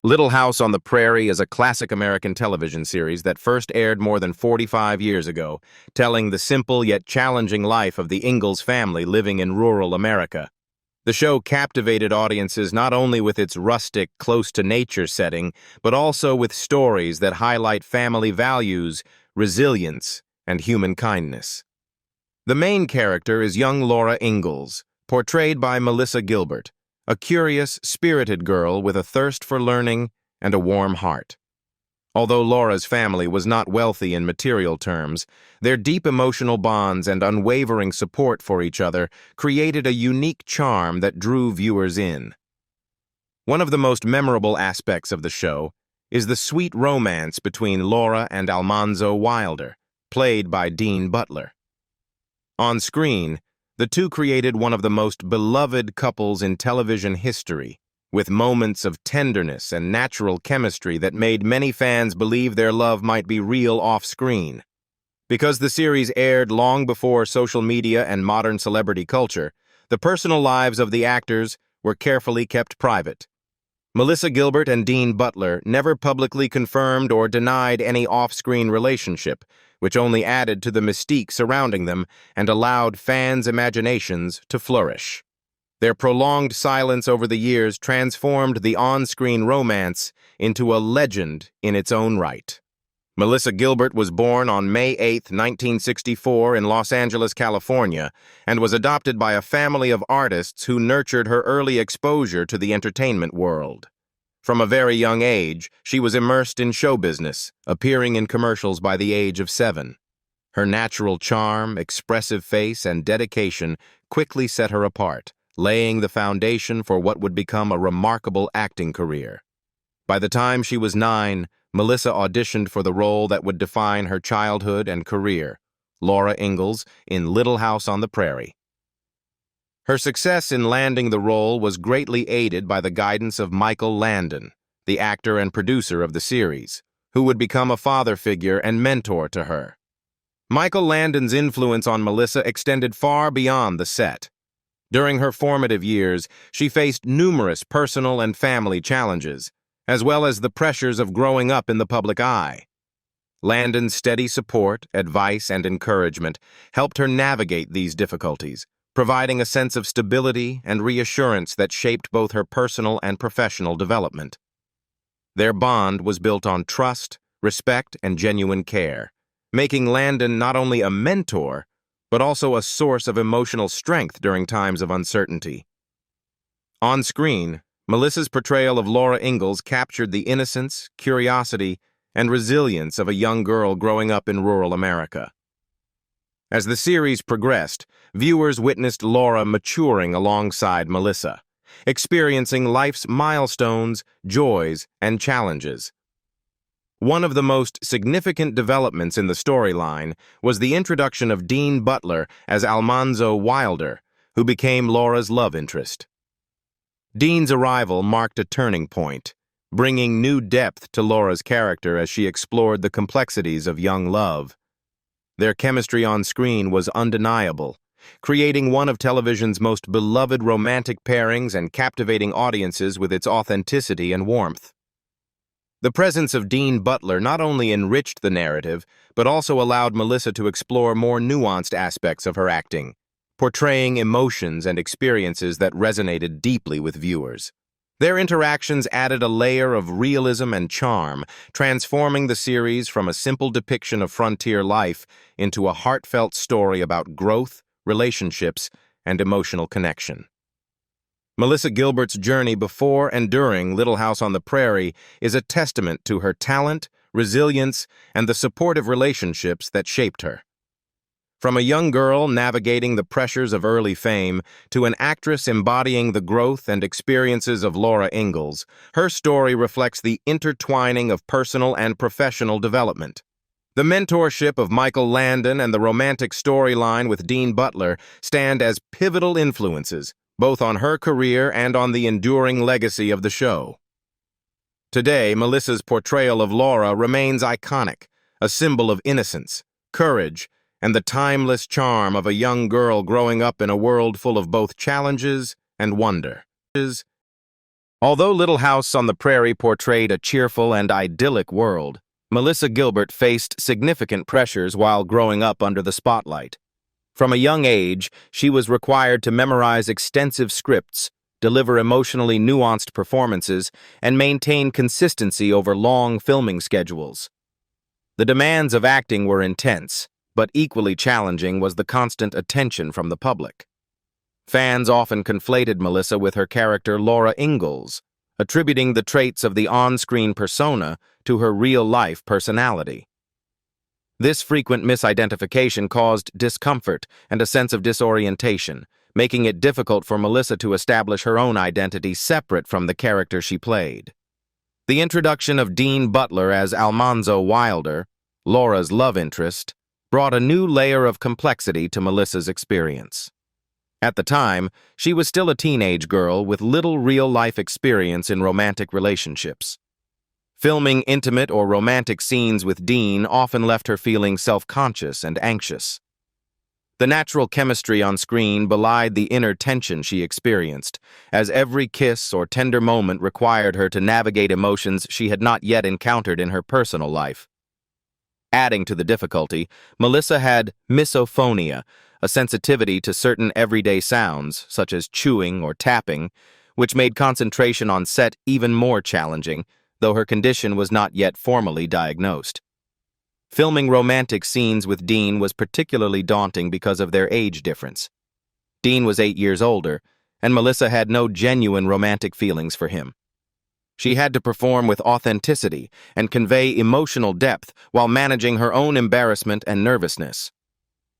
Little House on the Prairie is a classic American television series that first aired more than 45 years ago, telling the simple yet challenging life of the Ingalls family living in rural America. The show captivated audiences not only with its rustic, close-to-nature setting, but also with stories that highlight family values, resilience, and human kindness. The main character is young Laura Ingalls, portrayed by Melissa Gilbert, a curious, spirited girl with a thirst for learning and a warm heart. Although Laura's family was not wealthy in material terms, their deep emotional bonds and unwavering support for each other created a unique charm that drew viewers in. One of the most memorable aspects of the show is the sweet romance between Laura and Almanzo Wilder, played by Dean Butler. On screen, the two created one of the most beloved couples in television history, with moments of tenderness and natural chemistry that made many fans believe their love might be real off-screen. Because the series aired long before social media and modern celebrity culture, the personal lives of the actors were carefully kept private. Melissa Gilbert and Dean Butler never publicly confirmed or denied any off-screen relationship, which only added to the mystique surrounding them and allowed fans' imaginations to flourish. Their prolonged silence over the years transformed the on-screen romance into a legend in its own right. Melissa Gilbert was born on May 8, 1964 in Los Angeles, California, and was adopted by a family of artists who nurtured her early exposure to the entertainment world. From a very young age, she was immersed in show business, appearing in commercials by the age of 7. Her natural charm, expressive face, and dedication quickly set her apart, laying the foundation for what would become a remarkable acting career. By the time she was 9, Melissa auditioned for the role that would define her childhood and career, Laura Ingalls in Little House on the Prairie. Her success in landing the role was greatly aided by the guidance of Michael Landon, the actor and producer of the series, who would become a father figure and mentor to her. Michael Landon's influence on Melissa extended far beyond the set. During her formative years, she faced numerous personal and family challenges, as well as the pressures of growing up in the public eye. Landon's steady support, advice, and encouragement helped her navigate these difficulties, providing a sense of stability and reassurance that shaped both her personal and professional development. Their bond was built on trust, respect, and genuine care, making Landon not only a mentor, but also a source of emotional strength during times of uncertainty. On screen, Melissa's portrayal of Laura Ingalls captured the innocence, curiosity, and resilience of a young girl growing up in rural America. As the series progressed, viewers witnessed Laura maturing alongside Melissa, experiencing life's milestones, joys, and challenges. One of the most significant developments in the storyline was the introduction of Dean Butler as Almanzo Wilder, who became Laura's love interest. Dean's arrival marked a turning point, bringing new depth to Laura's character as she explored the complexities of young love. Their chemistry on screen was undeniable, creating one of television's most beloved romantic pairings and captivating audiences with its authenticity and warmth. The presence of Dean Butler not only enriched the narrative, but also allowed Melissa to explore more nuanced aspects of her acting, portraying emotions and experiences that resonated deeply with viewers. Their interactions added a layer of realism and charm, transforming the series from a simple depiction of frontier life into a heartfelt story about growth, relationships, and emotional connection. Melissa Gilbert's journey before and during Little House on the Prairie is a testament to her talent, resilience, and the supportive relationships that shaped her. From a young girl navigating the pressures of early fame to an actress embodying the growth and experiences of Laura Ingalls, her story reflects the intertwining of personal and professional development. The mentorship of Michael Landon and the romantic storyline with Dean Butler stand as pivotal influences, both on her career and on the enduring legacy of the show. Today, Melissa's portrayal of Laura remains iconic, a symbol of innocence, courage, and the timeless charm of a young girl growing up in a world full of both challenges and wonder. Although Little House on the Prairie portrayed a cheerful and idyllic world, Melissa Gilbert faced significant pressures while growing up under the spotlight. From a young age, she was required to memorize extensive scripts, deliver emotionally nuanced performances, and maintain consistency over long filming schedules. The demands of acting were intense, but equally challenging was the constant attention from the public. Fans often conflated Melissa with her character Laura Ingalls, attributing the traits of the on-screen persona to her real-life personality. This frequent misidentification caused discomfort and a sense of disorientation, making it difficult for Melissa to establish her own identity separate from the character she played. The introduction of Dean Butler as Almanzo Wilder, Laura's love interest, brought a new layer of complexity to Melissa's experience. At the time, she was still a teenage girl with little real-life experience in romantic relationships. Filming intimate or romantic scenes with Dean often left her feeling self-conscious and anxious. The natural chemistry on screen belied the inner tension she experienced, as every kiss or tender moment required her to navigate emotions she had not yet encountered in her personal life. Adding to the difficulty, Melissa had misophonia, a sensitivity to certain everyday sounds, such as chewing or tapping, which made concentration on set even more challenging, though her condition was not yet formally diagnosed. Filming romantic scenes with Dean was particularly daunting because of their age difference. Dean was 8 years older, and Melissa had no genuine romantic feelings for him. She had to perform with authenticity and convey emotional depth while managing her own embarrassment and nervousness.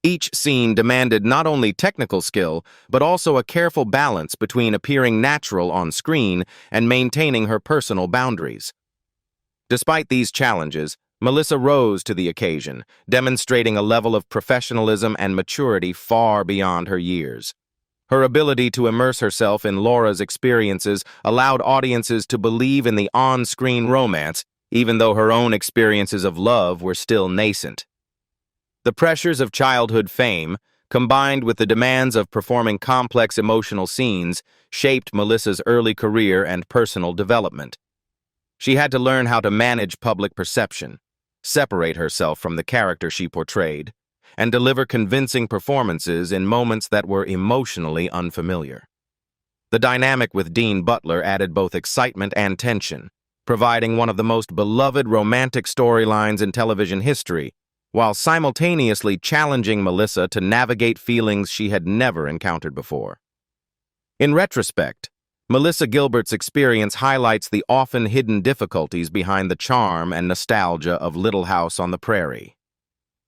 Each scene demanded not only technical skill, but also a careful balance between appearing natural on screen and maintaining her personal boundaries. Despite these challenges, Melissa rose to the occasion, demonstrating a level of professionalism and maturity far beyond her years. Her ability to immerse herself in Laura's experiences allowed audiences to believe in the on-screen romance, even though her own experiences of love were still nascent. The pressures of childhood fame, combined with the demands of performing complex emotional scenes, shaped Melissa's early career and personal development. She had to learn how to manage public perception, separate herself from the character she portrayed, and deliver convincing performances in moments that were emotionally unfamiliar. The dynamic with Dean Butler added both excitement and tension, providing one of the most beloved romantic storylines in television history, while simultaneously challenging Melissa to navigate feelings she had never encountered before. In retrospect, Melissa Gilbert's experience highlights the often hidden difficulties behind the charm and nostalgia of Little House on the Prairie.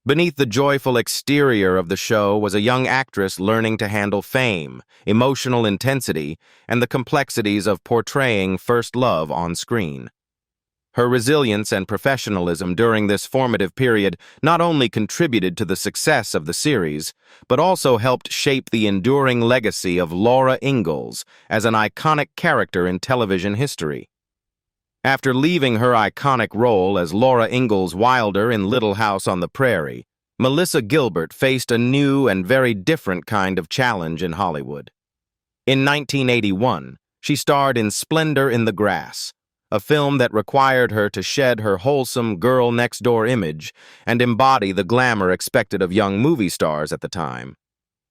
Beneath the joyful exterior of the show was a young actress learning to handle fame, emotional intensity, and the complexities of portraying first love on screen. Her resilience and professionalism during this formative period not only contributed to the success of the series, but also helped shape the enduring legacy of Laura Ingalls as an iconic character in television history. After leaving her iconic role as Laura Ingalls Wilder in Little House on the Prairie, Melissa Gilbert faced a new and very different kind of challenge in Hollywood. In 1981, she starred in Splendor in the Grass, a film that required her to shed her wholesome girl-next-door image and embody the glamour expected of young movie stars at the time.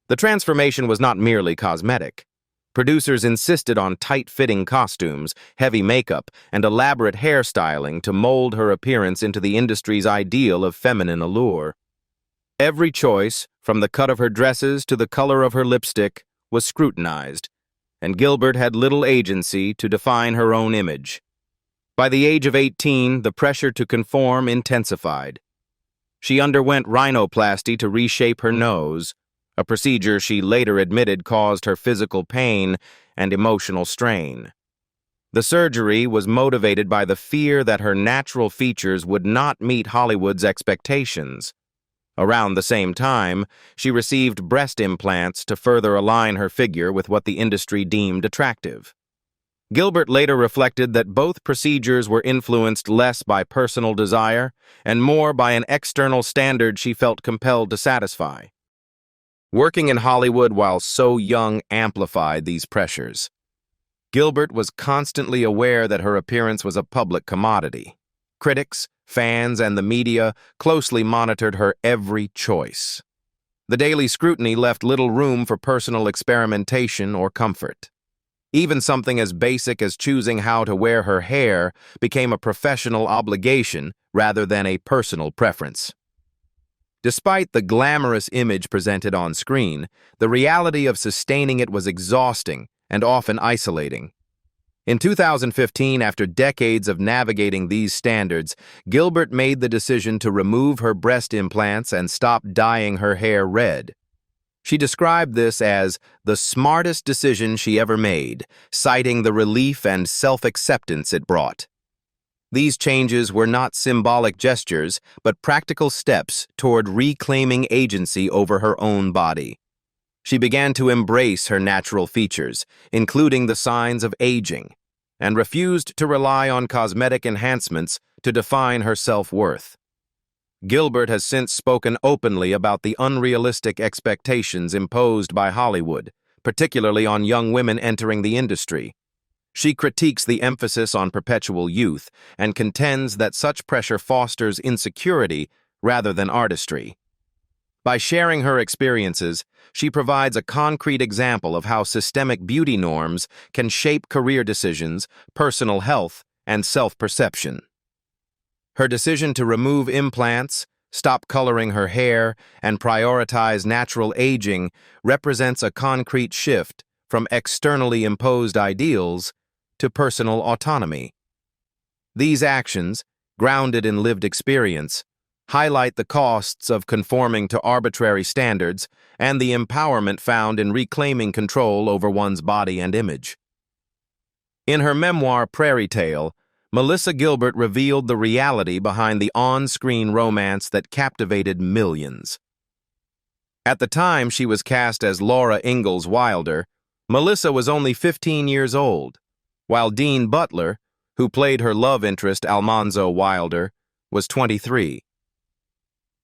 The transformation was not merely cosmetic. Producers insisted on tight-fitting costumes, heavy makeup, and elaborate hairstyling to mold her appearance into the industry's ideal of feminine allure. Every choice, from the cut of her dresses to the color of her lipstick, was scrutinized, and Gilbert had little agency to define her own image. By the age of 18, the pressure to conform intensified. She underwent rhinoplasty to reshape her nose, a procedure she later admitted caused her physical pain and emotional strain. The surgery was motivated by the fear that her natural features would not meet Hollywood's expectations. Around the same time, she received breast implants to further align her figure with what the industry deemed attractive. Gilbert later reflected that both procedures were influenced less by personal desire and more by an external standard she felt compelled to satisfy. Working in Hollywood while so young amplified these pressures. Gilbert was constantly aware that her appearance was a public commodity. Critics, fans, and the media closely monitored her every choice. The daily scrutiny left little room for personal experimentation or comfort. Even something as basic as choosing how to wear her hair became a professional obligation rather than a personal preference. Despite the glamorous image presented on screen, the reality of sustaining it was exhausting and often isolating. In 2015, after decades of navigating these standards, Gilbert made the decision to remove her breast implants and stop dyeing her hair red. She described this as the smartest decision she ever made, citing the relief and self-acceptance it brought. These changes were not symbolic gestures, but practical steps toward reclaiming agency over her own body. She began to embrace her natural features, including the signs of aging, and refused to rely on cosmetic enhancements to define her self-worth. Gilbert has since spoken openly about the unrealistic expectations imposed by Hollywood, particularly on young women entering the industry. She critiques the emphasis on perpetual youth and contends that such pressure fosters insecurity rather than artistry. By sharing her experiences, she provides a concrete example of how systemic beauty norms can shape career decisions, personal health, and self-perception. Her decision to remove implants, stop coloring her hair, and prioritize natural aging represents a concrete shift from externally imposed ideals to personal autonomy. These actions, grounded in lived experience, highlight the costs of conforming to arbitrary standards and the empowerment found in reclaiming control over one's body and image. In her memoir, Prairie, Melissa Gilbert revealed the reality behind the on-screen romance that captivated millions. At the time she was cast as Laura Ingalls Wilder, Melissa was only 15 years old, while Dean Butler, who played her love interest Almanzo Wilder, was 23.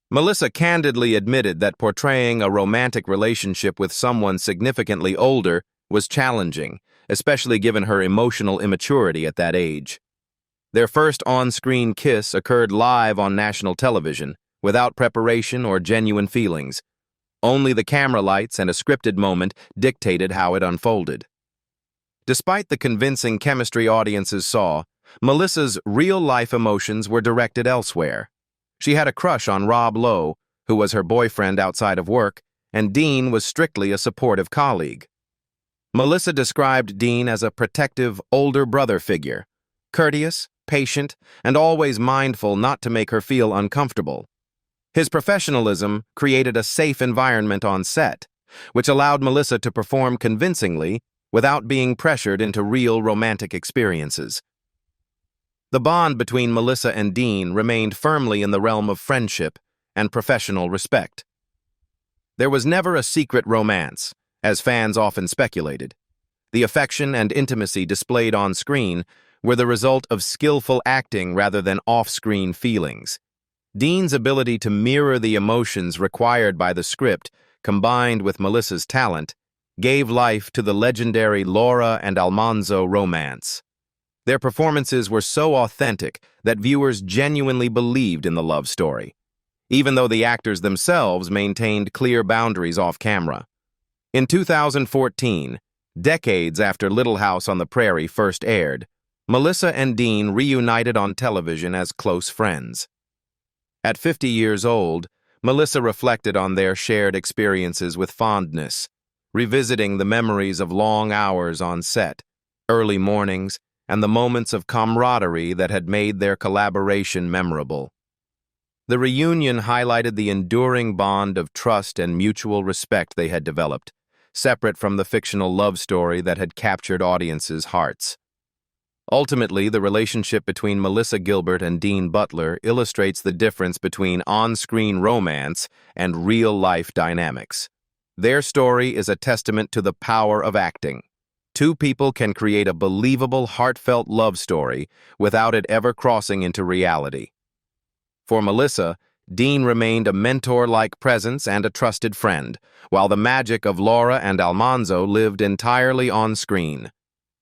Melissa candidly admitted that portraying a romantic relationship with someone significantly older was challenging, especially given her emotional immaturity at that age. Their first on-screen kiss occurred live on national television, without preparation or genuine feelings. Only the camera lights and a scripted moment dictated how it unfolded. Despite the convincing chemistry audiences saw, Melissa's real-life emotions were directed elsewhere. She had a crush on Rob Lowe, who was her boyfriend outside of work, and Dean was strictly a supportive colleague. Melissa described Dean as a protective, older brother figure, courteous, patient, and always mindful not to make her feel uncomfortable. His professionalism created a safe environment on set, which allowed Melissa to perform convincingly without being pressured into real romantic experiences. The bond between Melissa and Dean remained firmly in the realm of friendship and professional respect. There was never a secret romance, as fans often speculated. The affection and intimacy displayed on screen were the result of skillful acting rather than off-screen feelings. Dean's ability to mirror the emotions required by the script, combined with Melissa's talent, gave life to the legendary Laura and Almanzo romance. Their performances were so authentic that viewers genuinely believed in the love story, even though the actors themselves maintained clear boundaries off-camera. In 2014, decades after Little House on the Prairie first aired, Melissa and Dean reunited on television as close friends. At 50 years old, Melissa reflected on their shared experiences with fondness, revisiting the memories of long hours on set, early mornings, and the moments of camaraderie that had made their collaboration memorable. The reunion highlighted the enduring bond of trust and mutual respect they had developed, separate from the fictional love story that had captured audiences' hearts. Ultimately, the relationship between Melissa Gilbert and Dean Butler illustrates the difference between on-screen romance and real-life dynamics. Their story is a testament to the power of acting. Two people can create a believable, heartfelt love story without it ever crossing into reality. For Melissa, Dean remained a mentor-like presence and a trusted friend, while the magic of Laura and Almanzo lived entirely on screen.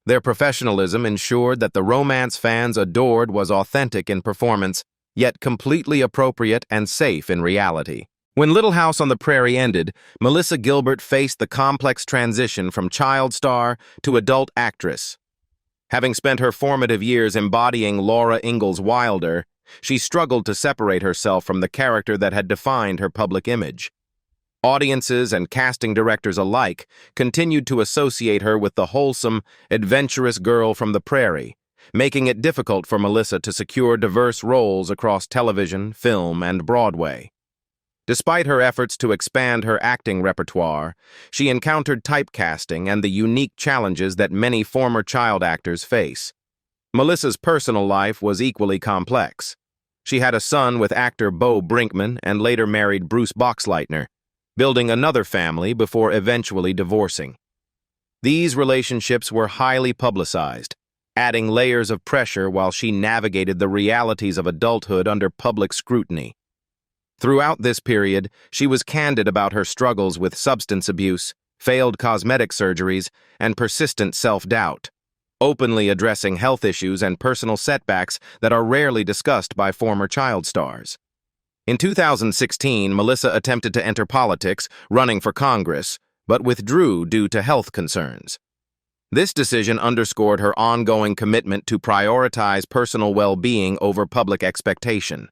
Their professionalism ensured that the romance fans adored was authentic in performance, yet completely appropriate and safe in reality. When Little House on the Prairie ended, Melissa Gilbert faced the complex transition from child star to adult actress. Having spent her formative years embodying Laura Ingalls Wilder, she struggled to separate herself from the character that had defined her public image. Audiences and casting directors alike continued to associate her with the wholesome, adventurous girl from the prairie, making it difficult for Melissa to secure diverse roles across television, film, and Broadway. Despite her efforts to expand her acting repertoire, she encountered typecasting and the unique challenges that many former child actors face. Melissa's personal life was equally complex. She had a son with actor Bo Brinkman and later married Bruce Boxleitner, building another family before eventually divorcing. These relationships were highly publicized, adding layers of pressure while she navigated the realities of adulthood under public scrutiny. Throughout this period, she was candid about her struggles with substance abuse, failed cosmetic surgeries, and persistent self-doubt, openly addressing health issues and personal setbacks that are rarely discussed by former child stars. In 2016, Melissa attempted to enter politics, running for Congress, but withdrew due to health concerns. This decision underscored her ongoing commitment to prioritize personal well-being over public expectation.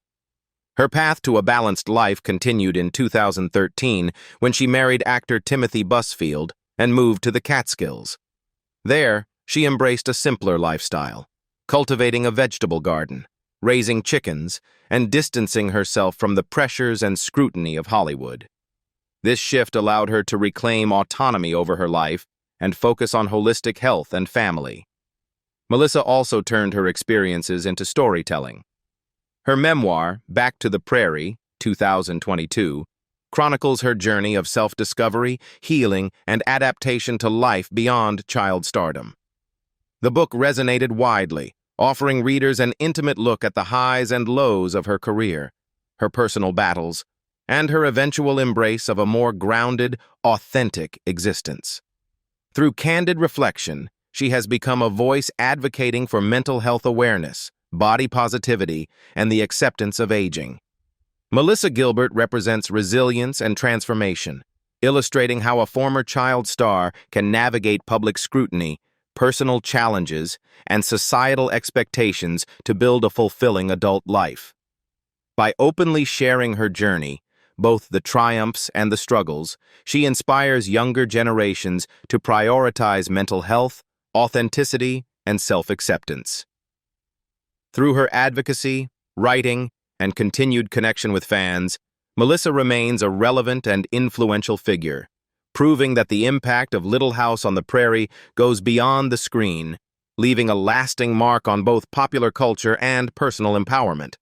Her path to a balanced life continued in 2013 when she married actor Timothy Busfield and moved to the Catskills. There, she embraced a simpler lifestyle, cultivating a vegetable garden, raising chickens, and distancing herself from the pressures and scrutiny of Hollywood. This shift allowed her to reclaim autonomy over her life and focus on holistic health and family. Melissa also turned her experiences into storytelling. Her memoir, Back to the Prairie, 2022, chronicles her journey of self-discovery, healing, and adaptation to life beyond child stardom. The book resonated widely, offering readers an intimate look at the highs and lows of her career, her personal battles, and her eventual embrace of a more grounded, authentic existence. Through candid reflection, she has become a voice advocating for mental health awareness, body positivity, and the acceptance of aging. Melissa Gilbert represents resilience and transformation, illustrating how a former child star can navigate public scrutiny, personal challenges, and societal expectations to build a fulfilling adult life. By openly sharing her journey, both the triumphs and the struggles, she inspires younger generations to prioritize mental health, authenticity, and self-acceptance. Through her advocacy, writing, and continued connection with fans, Melissa remains a relevant and influential figure, proving that the impact of Little House on the Prairie goes beyond the screen, leaving a lasting mark on both popular culture and personal empowerment.